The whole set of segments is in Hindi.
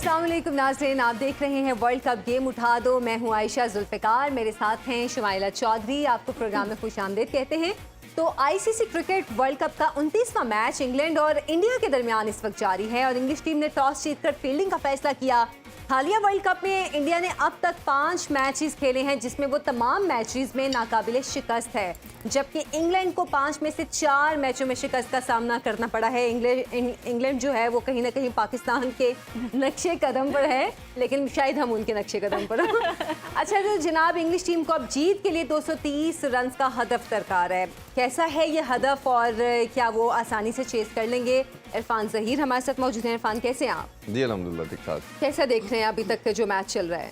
अस्सलाम वालेकुम नाज़रीन, आप देख रहे हैं वर्ल्ड कप गेम उठा दो। मैं हूं आयशा जुल्फ़िकार, मेरे साथ हैं शुमाइला चौधरी। आपको प्रोग्राम में खुशामदीद कहते हैं। तो आईसीसी क्रिकेट वर्ल्ड कप का 29वां मैच इंग्लैंड और इंडिया के दरमियान इस वक्त जारी है और इंग्लिश टीम ने टॉस जीतकर फील्डिंग का फैसला किया। हालिया वर्ल्ड कप में इंडिया ने अब तक 5 मैचेस खेले हैं, जिसमें वो तमाम मैचेस में नाकाबिले शिकस्त है, जबकि इंग्लैंड को 5 में से 4 मैचों में शिकस्त का सामना करना पड़ा है। इंग्लैंड जो है वो कहीं ना कहीं पाकिस्तान के नक्शे कदम पर है, लेकिन शायद हम उनके नक्शे कदम पर अच्छा, तो जनाब इंग्लिश टीम को अब जीत के लिए 230 रन का हदफ दरकार है। कैसा है ये हदफ और क्या वो आसानी से चेस कर लेंगे? इरफान ज़हीर हमारे साथ मौजूद हैं। इरफान, कैसे हैं आप? जी अल्हम्दुलिल्लाह ठीक ठाक। कैसा देख रहे हैं अभी तक का जो मैच चल रहा है?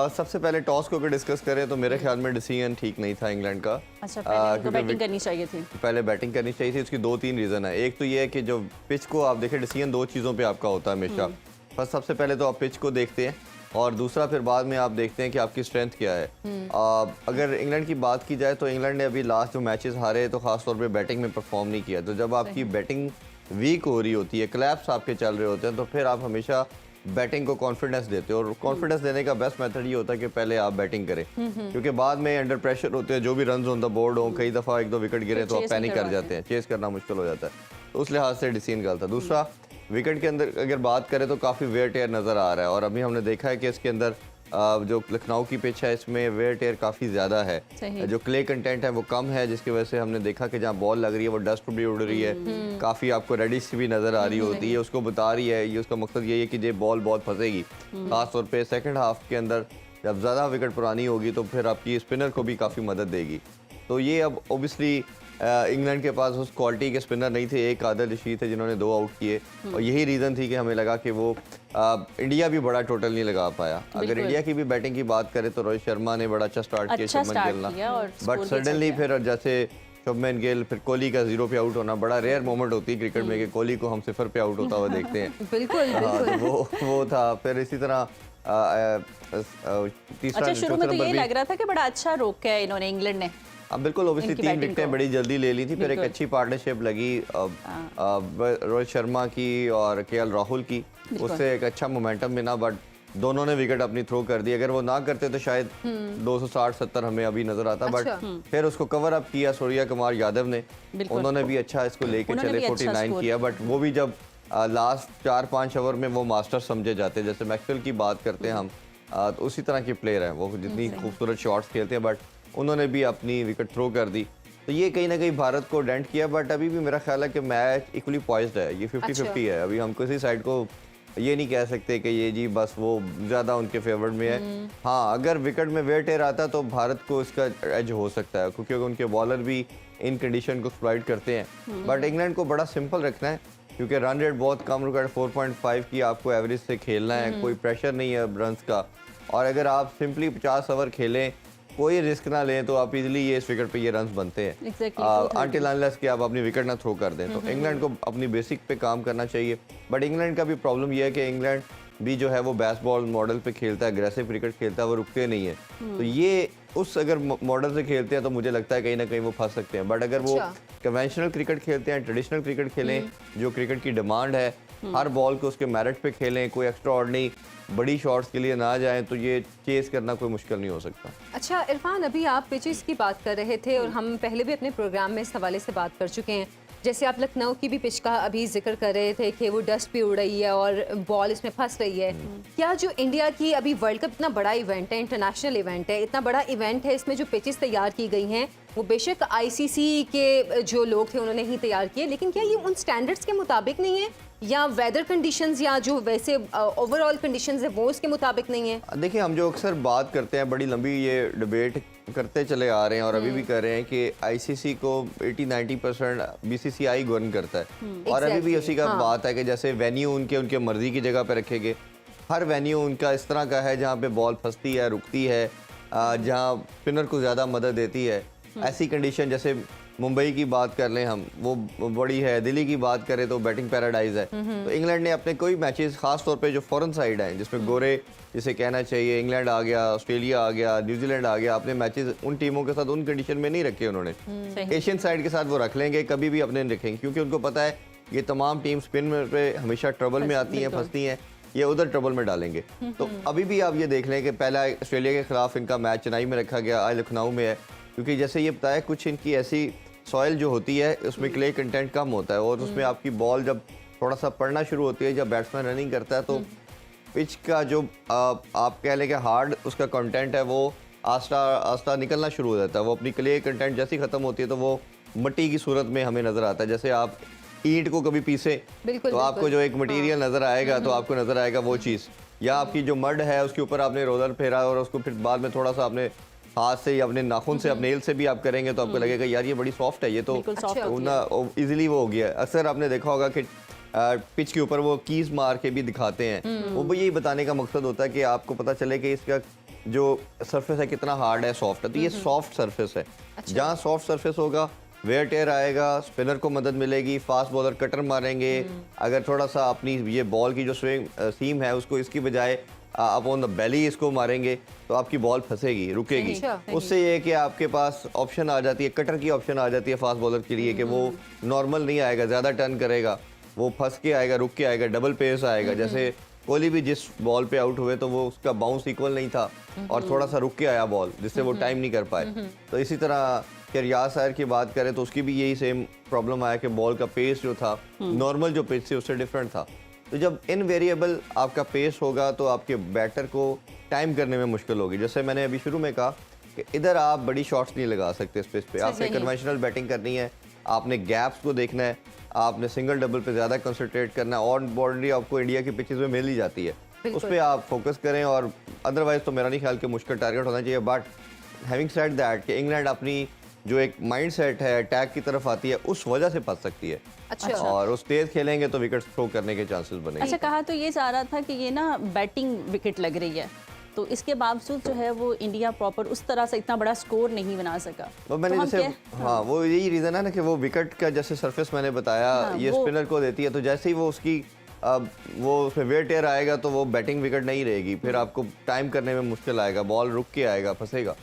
सबसे पहले टॉस को अगर डिस्कस करें तो मेरे ख्याल में डिसीजन ठीक नहीं था इंग्लैंड का। अच्छा, पहले तो बैटिंग करनी चाहिए थी। पहले बैटिंग करनी चाहिए थी। उसकी 2-3 रीज़न है। एक तो ये है कि जो पिच को आप देखें, डिसीजन 2 चीज़ों पे आपका होता है हमेशा। बस सबसे पहले तो आप पिच को देखते हैं और दूसरा फिर बाद में आप देखते हैं कि आपकी स्ट्रेंथ क्या है। अगर इंग्लैंड की बात की जाए तो इंग्लैंड ने अभी लास्ट जो मैचेस हारे तो खासतौर पे बैटिंग में परफॉर्म नहीं किया। तो जब आपकी बैटिंग वीक हो रही होती है, क्लैप्स आपके चल रहे होते हैं, तो फिर आप हमेशा बैटिंग को कॉन्फिडेंस देते हो और कॉन्फिडेंस देने का बेस्ट मेथड ये होता है कि पहले आप बैटिंग करें, क्योंकि बाद में अंडर प्रेशर होते हैं, जो भी रन ऑन द बोर्ड हो, कई दफ़ा 1-2 विकेट गिरे तो आप पैनिक कर जाते हैं, चेस करना मुश्किल हो जाता है। तो उस लिहाज से डिसीजन गलत था। दूसरा, विकेट के अंदर अगर बात करें तो काफ़ी वेयर टेयर नज़र आ रहा है और अभी हमने देखा है कि इसके अंदर जो लखनऊ की पिच है इसमें वेयर टेयर काफ़ी ज़्यादा है। जो क्ले कंटेंट है वो कम है, जिसकी वजह से हमने देखा कि जहाँ बॉल लग रही है वो डस्ट भी उड़ रही है, काफ़ी आपको रेडिश भी नज़र आ रही होती है। उसको बता रही है, ये उसका मकसद ये है कि ये बॉल बहुत फंसेगी। खासतौर पे सेकंड हाफ के अंदर जब ज़्यादा विकेट पुरानी होगी तो फिर आपकी स्पिनर को भी काफ़ी मदद देगी। तो ये अब ओबियसली इंग्लैंड के पास उस क्वालिटी के स्पिनर नहीं थे। एक आदिल रशीद थे जिन्होंने 2 आउट किए और यही रीज़न थी कि हमें लगा कि वो इंडिया भी बड़ा टोटल नहीं लगा पाया। अगर इंडिया की भी बैटिंग की बात करें तो रोहित शर्मा ने बड़ा अच्छा स्टार्ट किया, शुभमन गिल ना, बट सडनली फिर जैसे शुभमन गिल फिर कोहली का 0 पे आउट होना बड़ा रेयर मोमेंट होती है क्रिकेट में कि कोहली को हम 0 पे आउट होता हुआ देखते हैं। बिल्कुल तो वो था। फिर इसी तरह तीसरा, अच्छा, शुरू में तो ये लग रहा था कि बड़ा अच्छा रोका है इन्होंने, इंग्लैंड ने। अब बिल्कुल ओबियसली 3 विकेटें बड़ी जल्दी ले ली थी। फिर एक अच्छी पार्टनरशिप लगी रोहित शर्मा की और केएल राहुल की, उससे एक अच्छा मोमेंटम मिला, बट दोनों ने विकेट अपनी थ्रो कर दी। अगर वो ना करते तो शायद 260-70 हमें अभी नजर आता। बट फिर उसको कवर अप किया सूर्या कुमार यादव ने, उन्होंने भी अच्छा इसको लेके चले, 49 किया। बट वो भी जब लास्ट 4-5 ओवर में वो मास्टर समझे जाते हैं, जैसे मैक्सवेल की बात करते हैं हम, तो उसी तरह के प्लेयर हैं वो, जितनी खूबसूरत शॉट्स खेलते हैं, बट उन्होंने भी अपनी विकेट थ्रो कर दी। तो ये कहीं ना कहीं भारत को डेंट किया। बट अभी भी मेरा ख्याल है कि मैच इक्वली पॉइज्ड है, ये 50-50 है। अभी हम किसी साइड को ये नहीं कह सकते कि ये जी बस वो ज़्यादा उनके फेवरेट में है। हाँ, अगर विकेट में वेयर टेयर आता तो भारत को इसका एज हो सकता है, क्योंकि उनके बॉलर भी इन कंडीशन को एक्सप्लॉइट करते हैं। बट इंग्लैंड को बड़ा सिंपल रखना है, क्योंकि रन रेट बहुत कम रखा है, 4.5 की आपको एवरेज से खेलना है, कोई प्रेशर नहीं है रन्स का। और अगर आप सिंपली 50 ओवर खेलें, कोई रिस्क ना लें, तो आप इजीली ये इस विकेट पे ये रन्स बनते हैं अनटिल अनलेस कि आप अपनी विकेट ना थ्रो कर दें। तो इंग्लैंड को अपनी बेसिक पे काम करना चाहिए। बट इंग्लैंड का भी प्रॉब्लम ये है कि इंग्लैंड भी जो है वो बेसबॉल मॉडल पे खेलता है, अग्रेसिव क्रिकेट खेलता है, वो रुकते नहीं है। तो ये उस अगर मॉडल से खेलते हैं तो मुझे लगता है कहीं ना कहीं वो फंस सकते हैं। बट अगर वो कन्वेंशनल क्रिकेट खेलते हैं, ट्रेडिशनल क्रिकेट खेलें, जो क्रिकेट की डिमांड है, हर बॉल को उसके मेरिट पे खेलें, कोई एक्स्ट्रा ऑर्डिनरी बड़ी शॉट्स के लिए ना जाएं, तो ये चेस करना कोई मुश्किल नहीं हो सकता। अच्छा इरफान, अभी आप पिचेस की बात कर रहे थे और हम पहले भी अपने प्रोग्राम में इस हवाले से बात कर चुके हैं। जैसे आप लखनऊ की भी पिच का अभी जिक्र कर रहे थे कि वो डस्ट भी उड़ रही है और बॉल इसमें फंस रही है। क्या जो इंडिया की अभी वर्ल्ड कप इतना बड़ा इवेंट है, इंटरनेशनल इवेंट है, इतना बड़ा इवेंट है, इसमें जो पिचेस तैयार की गई हैं वो बेशक आईसीसी के जो लोग थे उन्होंने ही तैयार किए, लेकिन क्या ये उन स्टैंडर्ड्स के मुताबिक नहीं है, या वेदर कंडीशंस या जो वैसे ओवरऑल कंडीशंस है वो उसके मुताबिक नहीं है? देखिए, हम जो अक्सर बात करते हैं, बड़ी लंबी ये डिबेट करते चले आ रहे हैं और अभी भी कर रहे हैं कि आईसीसी को 80-90% बीसीसीआई गवर्न करता है। और अभी भी उसी का बात है कि जैसे वेन्यू उनके मर्जी की जगह पे रखे गए। हर वेन्यू उनका इस तरह का है जहाँ पे बॉल फंसती है, रुकती है, जहाँ स्पिनर को ज़्यादा मदद देती है। ऐसी कंडीशन, जैसे मुंबई की बात कर लें हम, वो बड़ी है। दिल्ली की बात करें तो बैटिंग पैराडाइज है। तो इंग्लैंड ने अपने कोई मैचेस, खास तौर पे जो फॉरेन साइड हैं, जिसमें गोरे जिसे कहना चाहिए, इंग्लैंड आ गया, ऑस्ट्रेलिया आ गया, न्यूजीलैंड आ गया, अपने मैचेस उन टीमों के साथ उन कंडीशन में नहीं रखे उन्होंने। एशियन साइड के साथ वो रख लेंगे, कभी भी अपने नहीं रखेंगे, क्योंकि उनको पता है ये तमाम टीम स्पिन पे हमेशा ट्रबल में आती हैं, फंसती हैं। ये उधर ट्रबल में डालेंगे। तो अभी भी आप ये देख लें कि पहला ऑस्ट्रेलिया के खिलाफ इनका मैच चेन्नई में रखा गया, आज लखनऊ में है, क्योंकि जैसे ये बताया कुछ इनकी ऐसी सॉइल जो होती है उसमें क्ले कंटेंट कम होता है और उसमें आपकी बॉल जब थोड़ा सा पड़ना शुरू होती है, जब बैट्समैन रनिंग करता है तो पिच का जो आप कह लें कि हार्ड उसका कंटेंट है वो आस्ता आस्ता निकलना शुरू हो जाता है। वो अपनी क्ले कंटेंट जैसी ख़त्म होती है तो वो मिट्टी की सूरत में हमें नज़र आता है। जैसे आप ईंट को कभी पीसे तो आपको जो एक मटेरियल नज़र आएगा तो आपको नज़र आएगा वो चीज़, या आपकी जो मड है उसके ऊपर आपने रोलर फेरा और उसको फिर बाद में थोड़ा सा आपने हाथ से या अपने नाखून से अपने नेल से भी आप करेंगे तो आपको लगेगा यार ये बड़ी सॉफ्ट है, ये तो इजीली वो हो गया है। अक्सर आपने देखा होगा कि पिच के ऊपर वो कीज मार के भी दिखाते हैं, वो यही बताने का मकसद होता है कि आपको पता चले कि इसका जो सरफेस है कितना हार्ड है, सॉफ्ट है। तो ये सॉफ्ट सरफेस है। जहाँ सॉफ्ट सरफेस होगा वेयर टेयर आएगा, स्पिनर को मदद मिलेगी, फास्ट बॉलर कटर मारेंगे। अगर थोड़ा सा अपनी ये बॉल की जो स्विंग सीम है उसको इसकी बजाय आप ऑन द बेली इसको मारेंगे तो आपकी बॉल फंसेगी, रुकेगी। उससे ये है कि आपके पास ऑप्शन आ जाती है, कटर की ऑप्शन आ जाती है फास्ट बॉलर के लिए कि वो नॉर्मल नहीं आएगा, ज़्यादा टर्न करेगा, वो फंस के आएगा, रुक के आएगा, डबल पेस आएगा। जैसे कोहली भी जिस बॉल पे आउट हुए तो वो उसका बाउंस इक्वल नहीं था और थोड़ा सा रुक के आया बॉल, जिससे वो टाइम नहीं कर पाए। तो इसी तरह कि रियाज सायर की बात करें तो उसकी भी यही सेम प्रॉब्लम आया कि बॉल का पेस जो था नॉर्मल जो पेस थी उससे डिफरेंट था। तो जब इनवेरिएबल आपका पेस होगा तो आपके बैटर को टाइम करने में मुश्किल होगी। जैसे मैंने अभी शुरू में कहा कि इधर आप बड़ी शॉट्स नहीं लगा सकते इस पेस पे, आपने कन्वेंशनल बैटिंग करनी है, आपने गैप्स को देखना है, आपने सिंगल डबल पे ज़्यादा कंसंट्रेट करना है। और बाउंड्री आपको इंडिया की पिचेस में मिल ही जाती है, उस पर आप फोकस करें। और अदरवाइज तो मेरा नहीं ख्याल कि मुश्किल टारगेट होना चाहिए। बट हैविंग सेड दैट कि इंग्लैंड अपनी जो एक माइंड सेट है अटैक की तरफ आती है उस वजह से फंस सकती है। अच्छा। और उस तेज खेलेंगे तो विकेट थ्रो करने के चांसेस बनेंगे। अच्छा, कहा तो ये जा रहा था कि ये ना बैटिंग विकेट लग रही है तो इसके बावजूद जो है वो इंडिया प्रॉपर उस तरह से इतना बड़ा स्कोर नहीं बना सका। तो मैंने जैसे हाँ वो यही रीज़न है ना कि वो विकेट का जैसे सरफेस मैंने बताया ये स्पिनर को देती है, तो जैसे ही वो उसकी वो उसमें वेयर टेयर आएगा तो वो बैटिंग विकेट नहीं रहेगी, फिर आपको टाइम करने में मुश्किल आएगा, बॉल रुक के आएगा, फंसेगा।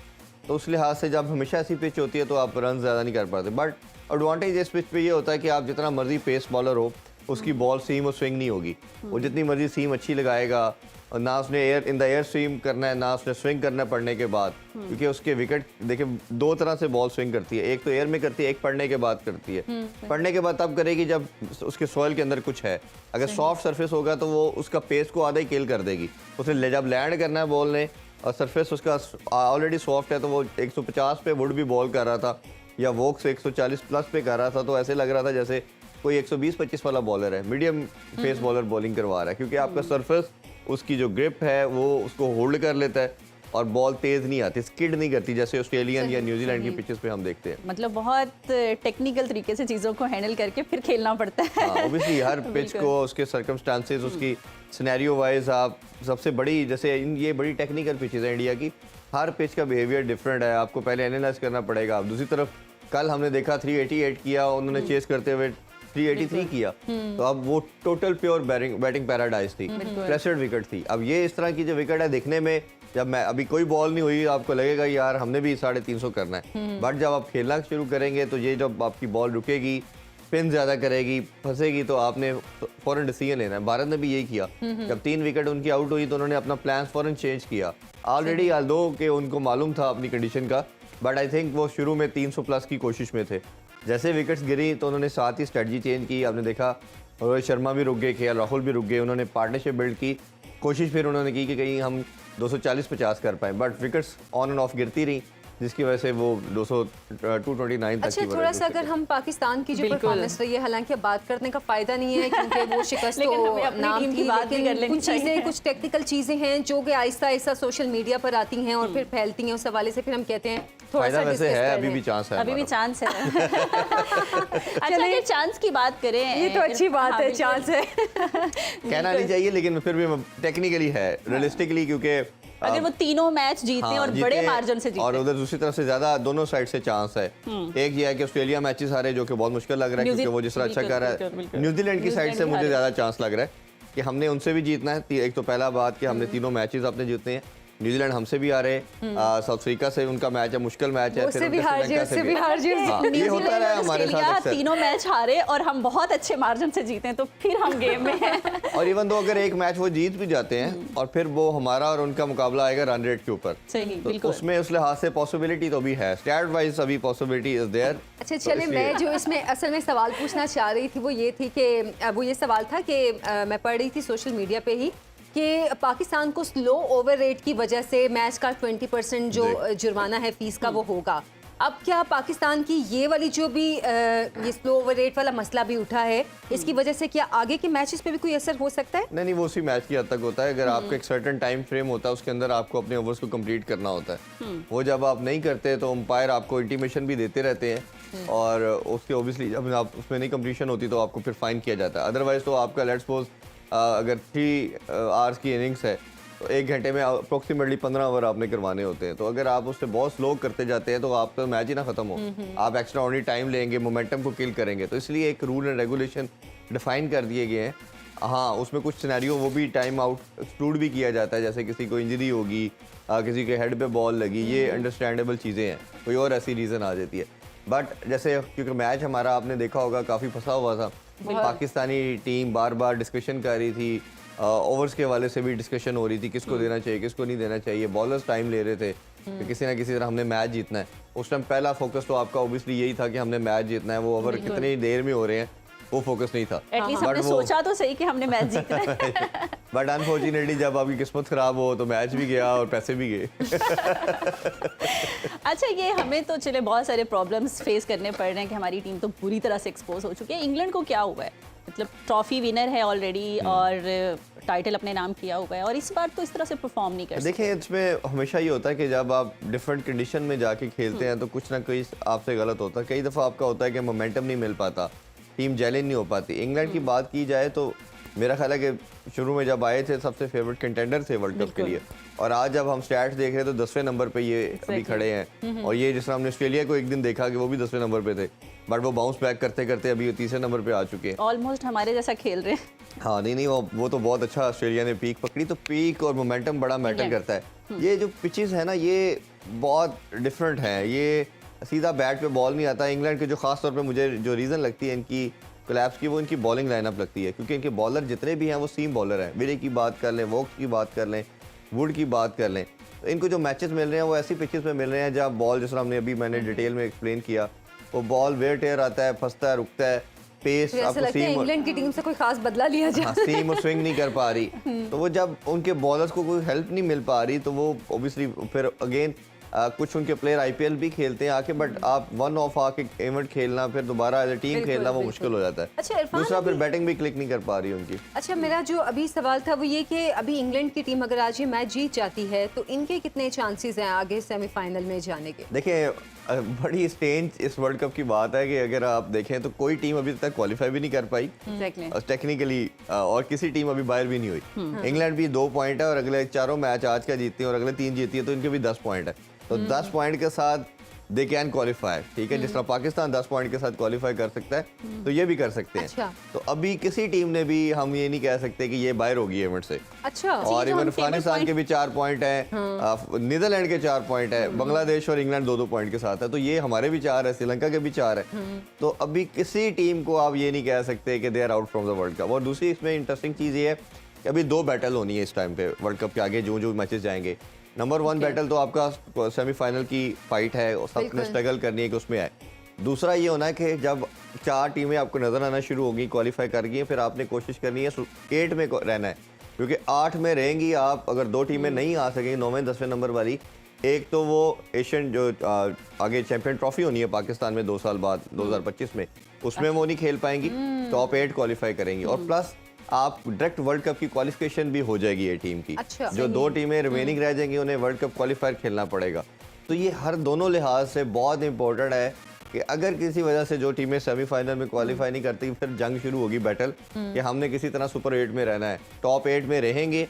तो उस लिहाज से जब हमेशा ऐसी पिच होती है तो आप रन ज़्यादा नहीं कर पाते। बट एडवांटेज इस पिच पे ये होता है कि आप जितना मर्जी पेस बॉलर हो उसकी बॉल सीम और स्विंग नहीं होगी। वो जितनी मर्जी सीम अच्छी लगाएगा और ना उसने air in the air swim करना है ना उसने स्विंग करना है पढ़ने के बाद, क्योंकि उसके विकेट देखिए दो तरह से बॉल स्विंग करती है, एक तो एयर में करती है, एक पढ़ने के बाद करती है। पढ़ने के बाद तब करेगी जब उसके सॉइल के अंदर कुछ है। अगर सॉफ्ट सरफेस होगा तो वो उसका पेस को आधा ही किल कर देगी। उसे जब लैंड करना है बॉल ने और सरफेस उसका ऑलरेडी सॉफ्ट है तो वो 150 पे वुड भी बॉल कर रहा था या वोक से 140 प्लस पे कर रहा था, तो ऐसे लग रहा था जैसे कोई 120-25 वाला बॉलर है, मीडियम फेस बॉलर बॉलिंग करवा रहा है, क्योंकि आपका सरफेस उसकी जो ग्रिप है वो उसको होल्ड कर लेता है और बॉल तेज नहीं आती, स्किड नहीं करती जैसे ऑस्ट्रेलियन या न्यूजीलैंड की पिचेस पे हम देखते हैं। मतलब बहुत टेक्निकल तरीके से चीज़ों को हैंडल करके फिर खेलना पड़ता है। ऑब्वियसली हर पिच को उसके सर्कमस्टांसेस उसकी सिनेरियो वाइज आप सबसे बड़ी जैसे ये बड़ी टेक्निकल पिचेस है इंडिया की, हर पिच का बिहेवियर डिफरेंट है, आपको पहले एनालाइज करना पड़ेगा। आप दूसरी तरफ कल हमने देखा 388 किया, उन्होंने चेस करते हुए 383 किया, तो अब वो टोटल प्योर बैटिंग पैराडाइज थी, प्रेशर्ड विकेट थी। अब ये इस तरह की जो विकेट है देखने में, जब मैं अभी कोई बॉल नहीं हुई आपको लगेगा यार हमने भी 350 करना है, बट जब आप खेलना शुरू करेंगे तो ये जब आपकी बॉल रुकेगी, स्पिन ज़्यादा करेगी, फंसेगी, तो आपने फौरन डिसीजन लेना है। भारत ने भी यही किया, जब 3 विकेट उनकी आउट हुई तो उन्होंने अपना प्लान फौरन चेंज किया। ऑलरेडी आल्दो के उनको मालूम था अपनी कंडीशन का, बट आई थिंक वो शुरू में 300 प्लस की कोशिश में थे। जैसे विकेट्स गिरी तो उन्होंने साथ ही स्ट्रेटजी चेंज की। आपने देखा रोहित शर्मा भी रुक गए, केएल राहुल भी रुक गए, उन्होंने पार्टनरशिप बिल्ड की, कोशिश फिर उन्होंने की कि कहीं हम 240-50 कर पाए, but wickets on end of गिरती रही जिसकी वजह से वो 229 तक अच्छा, थोड़ा सा अगर हम पाकिस्तान की जो परफॉर्मेंस रही है, हालांकि बात करने का फायदा नहीं है क्योंकि वो शिकस्त तो नाम की, लेकिन कुछ चीज़ें, कुछ टेक्निकल चीज़ें हैं जो कि आहिस्ता आहिस्ता सोशल मीडिया पर आती हैं और फिर फैलती हैं। उस हवाले से फिर हम कहते हैं थोड़ा सा वैसे है, अभी भी चांस है, अभी भी चांस है। अच्छा, अगर चांस की बात करें, ये तो अच्छी बात है, चांस है कहना नहीं चाहिए, लेकिन फिर भी टेक्निकली है, रियलिस्टिकली, क्योंकि अगर वो तीनों मैच जीते और बड़े मार्जिन से जीते और उधर दूसरी तरफ से ज्यादा दोनों साइड से चांस है। एक ये है कि ऑस्ट्रेलिया मैचेस हारे जो कि बहुत मुश्किल लग रहा है क्योंकि वो जिस तरह अच्छा कर रहा है। न्यूजीलैंड की साइड से मुझे ज्यादा चांस लग रहा है कि हमने उनसे भी जीतना है। एक तो पहला बात कि हमने तीनों मैचेस अपने जीतने हैं, न्यूजीलैंड हमसे भी आ रहे हैं, साउथ अफ्रीका से उनका मैच है, मुश्किल मैच है, उससे भी हार जी, उससे भी हार जी। हाँ, ये होता रहा है हमारे साथ अक्सर। तीनों मैच हारे और हम बहुत अच्छे मार्जिन से जीते हैं, तो फिर हम गेम में हैं। और इवन दो अगर एक मैच वो जीत भी जाते हैं और फिर वो हमारा और उनका मुकाबला आएगा रन रेट के ऊपर, सही, तो बिल्कुल। उसमें उस लिहाज से पॉसिबिलिटी तो भी है, स्टैट वाइज अभी पॉसिबिलिटी इज देयर। अच्छा चले, मैं जो इसमें असल में सवाल पूछना चाह रही थी वो ये थी कि वो ये सवाल था कि मैं पढ़ रही थी सोशल मीडिया पे ही कि पाकिस्तान को स्लो ओवर रेट की वजह से मैच का 20% जो जुर्माना है फीस का वो होगा। अब क्या पाकिस्तान की ये वाली जो भी ये स्लो ओवर रेट वाला मसला भी उठा है, इसकी वजह से क्या आगे के मैचेस पे भी कोई असर हो सकता है? नहीं, वो उसी मैच की हद तक होता है। अगर आपका एक सर्टेन टाइम फ्रेम होता है, उसके अंदर आपको अपने ओवर्स को कंप्लीट करना होता है। वो जब आप नहीं करते तो अंपायर आपको इंटीमेशन भी देते रहते हैं और उसके ऑब्वियसली जब आप उसमें नहीं कंप्लीशन होती तो आपको फिर फाइन किया जाता है। अदरवाइज तो आपका लेट्स सपोज अगर 3 आवर्स की इनिंग्स है तो 1 घंटे में अप्रोक्सीमेटली 15 ओवर आपने करवाने होते हैं। तो अगर आप उससे बहुत स्लो करते जाते हैं तो आपका मैच ही ना खत्म हो, आप एक्स्ट्रा ऑर्डिनरी टाइम लेंगे, मोमेंटम को किल करेंगे। तो इसलिए एक रूल एंड रेगुलेशन डिफाइन कर दिए गए हैं। हाँ, उसमें कुछ सिनेरियो वो भी टाइम आउट एक्सक्लूड भी किया जाता है, जैसे किसी को इंजरी होगी, किसी के हेड पे बॉल लगी, ये अंडरस्टैंडेबल चीज़ें हैं। कोई और ऐसी रीज़न आ जाती है। बट जैसे क्योंकि मैच हमारा आपने देखा होगा काफ़ी फंसा हुआ था, पाकिस्तानी टीम बार बार डिस्कशन कर रही थी, ओवर्स के हवाले से भी डिस्कशन हो रही थी, किसको देना चाहिए किसको नहीं देना चाहिए। बॉलर्स टाइम ले रहे थे कि किसी ना किसी तरह हमने मैच जीतना है। उस टाइम पहला फोकस तो आपका ऑब्वियसली यही था कि हमने मैच जीतना है। वो ओवर कितनी देर में हो रहे हैं वो फोकस नहीं था। एटलीस्ट हमने सोचा तो सही कि हमने मैच जीतना है। बट अनफॉर्चुनेटली जब आपकी किस्मत खराब हो तो मैच भी गया और पैसे भी गए। अच्छा, ये हमें तो चले बहुत सारे प्रॉब्लम्स फेस करने पड़ रहे हैं कि हमारी टीम तो पूरी तरह से एक्सपोज हो चुकी है। इंग्लैंड को क्या हुआ है? मतलब ट्रॉफी विनर है ऑलरेडी और टाइटल अपने नाम किया हुआ है और इस बार तो इस तरह से परफॉर्म नहीं कर सकते। देखिए, इसमें हमेशा ये होता है कि जब आप डिफरेंट कंडीशन में जाके खेलते हैं तो कुछ ना कुछ आपसे गलत होता है। कई दफ़ा आपका होता है कि मोमेंटम नहीं मिल पाता, टीम जेलिन नहीं हो पाती। इंग्लैंड की बात की जाए तो मेरा ख्याल है कि शुरू में जब आए थे सबसे फेवरेट कंटेंडर थे वर्ल्ड कप के लिए, और आज जब हम स्टैट्स देख रहे हैं तो 10वें नंबर पे ये अभी खड़े हैं। और ये जिस तरह हमने ऑस्ट्रेलिया को एक दिन देखा कि वो भी 10वें नंबर पे थे, बट वो बाउंस बैक करते करते अभी 3रे नंबर पे आ चुके हैं। ऑलमोस्ट हमारे जैसा खेल रहे हैं। हाँ, नहीं वो तो बहुत अच्छा ऑस्ट्रेलिया ने पीक पकड़ी। तो पीक और मोमेंटम बड़ा मैटर करता है। ये जो पिचेस है ना, ये बहुत डिफरेंट है, ये सीधा बैट पे बॉल नहीं आता। इंग्लैंड के जो खास तौर पे मुझे जो रीज़न लगती है इनकी कोलैप्स की, वो इनकी बॉलिंग लाइनअप लगती है, क्योंकि इनके बॉलर जितने भी हैं वो सीम बॉलर हैं। विरे की बात कर लें, वोक्स की बात कर लें, वुड की बात कर लें, तो इनको जो मैचेस मिल रहे हैं वो ऐसी पिचेस में मिल रहे हैं जहाँ बॉल, जिस तरह हमने अभी मैंने डिटेल में एक्सप्लेन किया, वो बॉल वेयर टेयर आता है, फंसता है, रुकता है, पेस आपको सीम, इंग्लैंड की टीम से कोई खास बदला लिया जाए, सीम और स्विंग नहीं कर पा रही। तो वो जब उनके बॉलर्स को कोई हेल्प नहीं मिल पा रही तो वो ऑब्वियसली फिर अगेन कुछ उनके प्लेयर आईपीएल भी खेलते हैं आके, बट आप वन ऑफ आके इवेंट खेलना फिर दोबारा एज ए टीम खेलना वो मुश्किल हो जाता है। अच्छा इरफान, दूसरा फिर बैटिंग भी क्लिक नहीं कर पा रही उनकी। अच्छा, मेरा जो अभी सवाल था वो ये कि अभी इंग्लैंड की टीम अगर आज ये मैच जीत जाती है तो इनके कितने चांसेस हैं आगे सेमीफाइनल में जाने के? देखिए, बड़ी स्टेंज इस वर्ल्ड कप की बात है कि अगर आप देखें तो कोई टीम अभी तक क्वालिफाई भी नहीं कर पाई टेक्निकली, और किसी टीम अभी बाहर भी नहीं हुई। इंग्लैंड भी 2 पॉइंट है और अगले 4 मैच आज का जीतती है और अगले 3 जीतती है तो इनके भी 10 पॉइंट है। तो 10 पॉइंट के साथ दे कैन क्वालिफाई, ठीक है। जिस तरह पाकिस्तान 10 पॉइंट के साथ क्वालिफाई कर सकता है तो ये भी कर सकते हैं। अच्छा। तो अभी किसी टीम ने भी, हम ये नहीं कह सकते कि ये बाहर होगी इवेंट से। अच्छा। और इवन अफगानिस्तान के भी 4 पॉइंट है, नीदरलैंड के 4 पॉइंट है, बांग्लादेश और इंग्लैंड 2-2 पॉइंट के साथ है। तो ये हमारे भी 4 है, श्रीलंका के भी 4 है। तो अभी किसी टीम को आप ये नहीं कह सकते कि they are out from the world cup. और दूसरी इसमें इंटरेस्टिंग चीज़ ये है कि अभी 2 बैटल होनी है इस टाइम पे वर्ल्ड कप के आगे, जो मैचेस जाएंगे। नंबर 1 बैटल तो आपका सेमीफाइनल की फाइट है और सबने स्ट्रगल करनी है कि उसमें आए। दूसरा ये होना है कि जब 4 टीमें आपको नजर आना शुरू होगी, क्वालिफाई कर गई, फिर आपने कोशिश करनी है 8 में रहना है, क्योंकि 8 में रहेंगी आप। अगर 2 टीमें नहीं आ सकेंगी 9वें 10वें नंबर वाली, एक तो वो एशियन जो आगे चैंपियन ट्रॉफी होनी है पाकिस्तान में 2 साल बाद 2025 में, उसमें वो नहीं खेल पाएंगी। टॉप 8 क्वालिफाई करेंगी और प्लस आप डायरेक्ट वर्ल्ड कप की क्वालिफिकेशन भी हो जाएगी ये टीम की। अच्छा, जो 2 टीमें रिमेनिंग रह जाएंगी उन्हें वर्ल्ड कप क्वालिफायर खेलना पड़ेगा। तो ये हर दोनों लिहाज से बहुत इंपॉर्टेंट है कि अगर किसी वजह से जो टीमें सेमीफाइनल में क्वालिफाई नहीं करती, फिर जंग शुरू होगी, बैटल, कि हमने किसी तरह सुपर 8 में रहना है। टॉप 8 में रहेंगे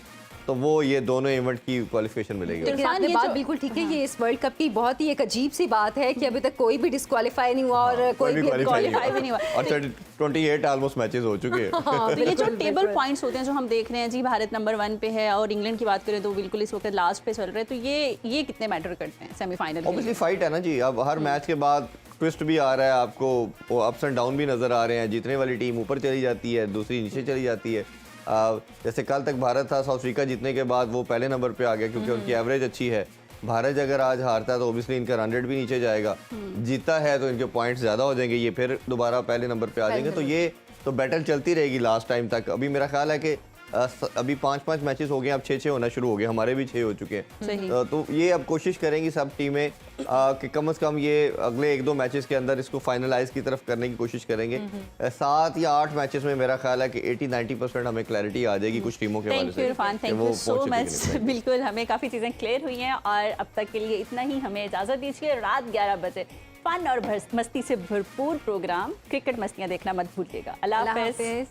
तो वो ये दोनों इवेंट की क्वालिफिकेशन मिलेगी। लेकिन इरफान, आपने ये बात जो- बिल्कुल ठीक है, ये इस वर्ल्ड कप की बहुत ही एक अजीब सी बात है कि अभी तक कोई भी डिस्क्वालीफाई नहीं हुआ और कोई भी qualify भी नहीं हुआ। और 28 ऑलमोस्ट मैचेस हो चुके हैं। तो ये जो बिल्कुल, टेबल बिल्कुल। पॉइंट्स होते हैं जो हम देख रहे हैं जी, भारत नंबर 1 पे है और इंग्लैंड की बात करें तो बिल्कुल इस वक्त लास्ट पे चल रहे हैं, तो ये कितने मैटर करते हैं सेमीफाइनल ऑब्वियसली फाइट है ना जी, अब हर मैच के बाद ट्विस्ट भी आ रहा है, आपको वो अप्स एंड डाउन भी नजर आ रहे हैं, जीतने वाली टीम ऊपर चली जाती है, दूसरी नीचे चली जाती है। जैसे कल तक भारत था, साउथ अफ्रीका जीतने के बाद वो पहले नंबर पे आ गया क्योंकि उनकी एवरेज अच्छी है। भारत अगर आज हारता है तो ओबियसली इनका 100 भी नीचे जाएगा, जीता है तो इनके पॉइंट्स ज़्यादा हो जाएंगे, ये फिर दोबारा पहले नंबर पे आ जाएंगे। तो ये तो बैटल चलती रहेगी लास्ट टाइम तक। अभी मेरा ख्याल है कि अभी 5-5 मैचेस हो गए, अब 6-6 होना शुरू हो गए, हमारे भी 6 हो चुके सही। हैं। तो ये अब कोशिश करेंगी सब टीमें कि कम से कम ये अगले 1-2 मैचेस के अंदर इसको फाइनलाइज की तरफ करने की कोशिश करेंगे। 7 या 8 मैचेस में मेरा ख्याल है कि 80-90% हमें क्लैरिटी आ जाएगी कुछ टीमों के बारे थैंक यू इरफान, कि थैंक वो यू सो पहुंचे कि मच। नहीं। बिल्कुल हमें काफ़ी चीज़ें क्लियर हुई हैं और अब तक के लिए इतना ही, हमें इजाज़त दीजिए। रात 11 बजे फन और मस्ती से भरपूर प्रोग्राम क्रिकेट मस्तियाँ देखना मत भूलिएगा। अल्लाह अल्लाह हाफ़िज़। हाफिज।